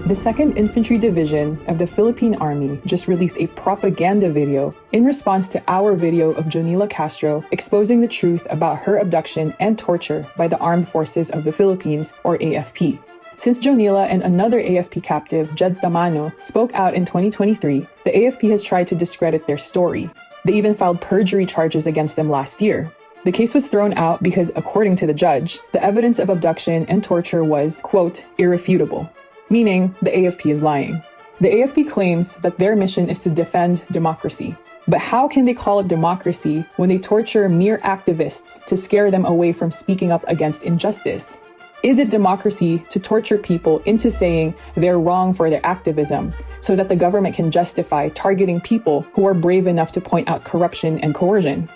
The 2nd Infantry Division of the Philippine Army just released a propaganda video in response to our video of Jonila Castro exposing the truth about her abduction and torture by the Armed Forces of the Philippines, or AFP. Since Jonila and another AFP captive, Jhed Tamano, spoke out in 2023, the AFP has tried to discredit their story. They even filed perjury charges against them last year. The case was thrown out because, according to the judge, the evidence of abduction and torture was, quote, irrefutable, meaning the AFP is lying. The AFP claims that their mission is to defend democracy. But how can they call it democracy when they torture mere activists to scare them away from speaking up against injustice? Is it democracy to torture people into saying they're wrong for their activism so that the government can justify targeting people who are brave enough to point out corruption and coercion?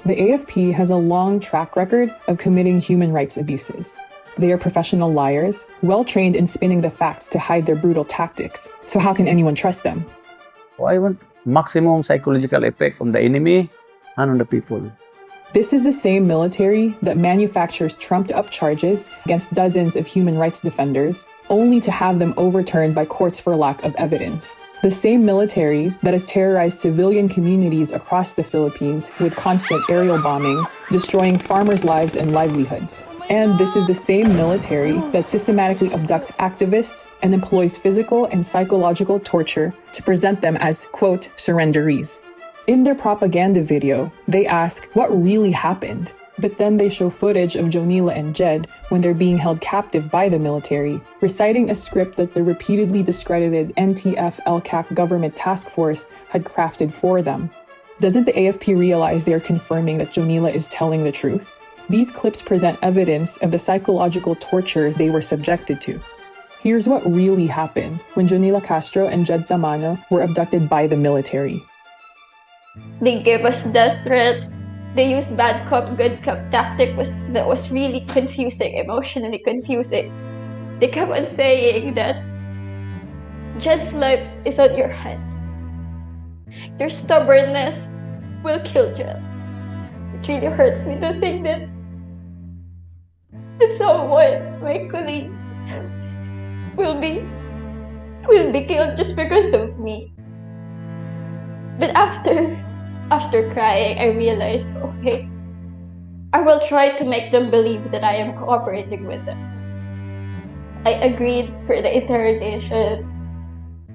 The AFP has a long track record of committing human rights abuses. They are professional liars, well-trained in spinning the facts to hide their brutal tactics. So how can anyone trust them? I want maximum psychological effect on the enemy and on the people. This is the same military that manufactures trumped-up charges against dozens of human rights defenders, only to have them overturned by courts for lack of evidence. The same military that has terrorized civilian communities across the Philippines with constant aerial bombing, destroying farmers' lives and livelihoods. And this is the same military that systematically abducts activists and employs physical and psychological torture to present them as, quote, surrenderees. In their propaganda video, they ask what really happened, but then they show footage of Jonila and Jhed when they're being held captive by the military, reciting a script that the repeatedly discredited NTF-LCAC government task force had crafted for them. Doesn't the AFP realize they are confirming that Jonila is telling the truth? These clips present evidence of the psychological torture they were subjected to. Here's what really happened when Jonila Castro and Jhed Tamano were abducted by the military. They gave us death threats. They used bad cop, good cop tactic that was really confusing, emotionally confusing. They kept on saying that Jhed's life is on your hand. Your stubbornness will kill Jhed. It really hurts me to think that someone, my colleague, will be killed just because of me. But after crying, I realized, okay, I will try to make them believe that I am cooperating with them. I agreed for the interrogation.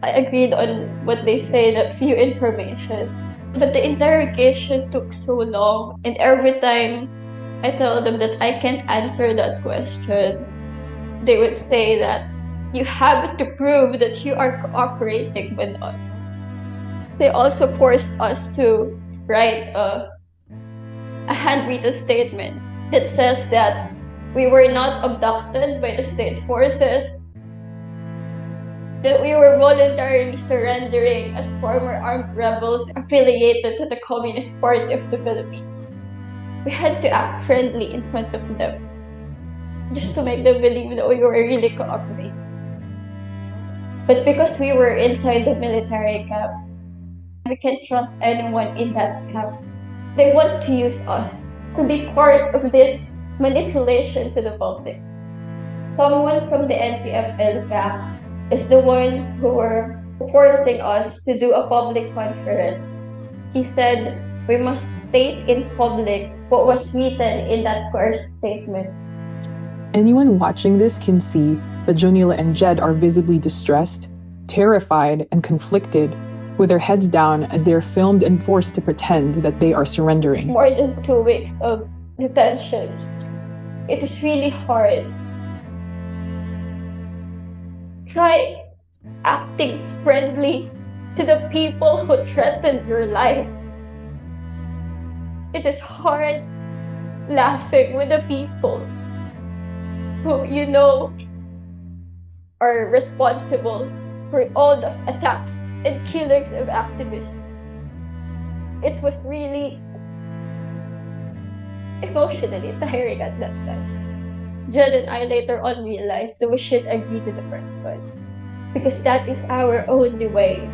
I agreed on what they say, that few information. But the interrogation took so long, and every time I tell them that I can't answer that question, they would say that you have to prove that you are cooperating with us. They also forced us to write a handwritten statement that says that we were not abducted by the state forces, that we were voluntarily surrendering as former armed rebels affiliated to the Communist Party of the Philippines. We had to act friendly in front of them, just to make them believe that we were really cooperating. But because we were inside the military camp, we can't trust anyone in that camp. They want to use us to be part of this manipulation to the public. Someone from the NTF-LCAC is the one who were forcing us to do a public conference. He said we must state in public what was written in that coerced statement. Anyone watching this can see that Jonila and Jhed are visibly distressed, terrified, and conflicted, with their heads down as they are filmed and forced to pretend that they are surrendering. More than 2 weeks of detention. It is really hard. Try acting friendly to the people who threatened your life. It is hard laughing with the people who you know are responsible for all the attacks and killings of activists. It was really emotionally tiring at that time. Jhed and I later on realized that we should agree to the first one, because that is our only way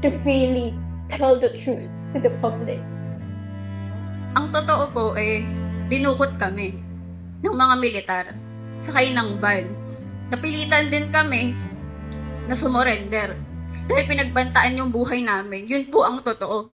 to really tell the truth to the public. Ang totoo po dinukot kami ng mga militar, sakay ng van. Napilitan din kami na sumurrender. Dahil pinagbantaan yung buhay namin. Yun po ang totoo.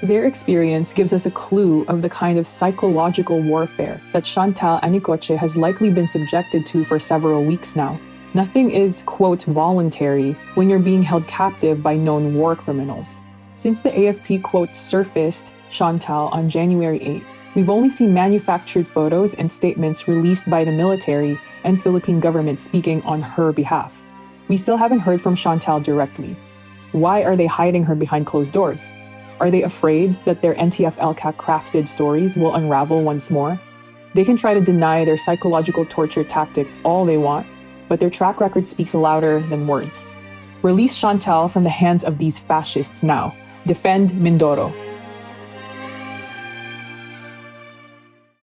Their experience gives us a clue of the kind of psychological warfare that Chantal Anicoche has likely been subjected to for several weeks now. Nothing is, quote, voluntary when you're being held captive by known war criminals. Since the AFP, quote, surfaced Chantal on January 8, we've only seen manufactured photos and statements released by the military and Philippine government speaking on her behalf. We still haven't heard from Chantal directly. Why are they hiding her behind closed doors? Are they afraid that their NTF-LCAC crafted stories will unravel once more? They can try to deny their psychological torture tactics all they want, but their track record speaks louder than words. Release Chantal from the hands of these fascists now. Defend Mindoro.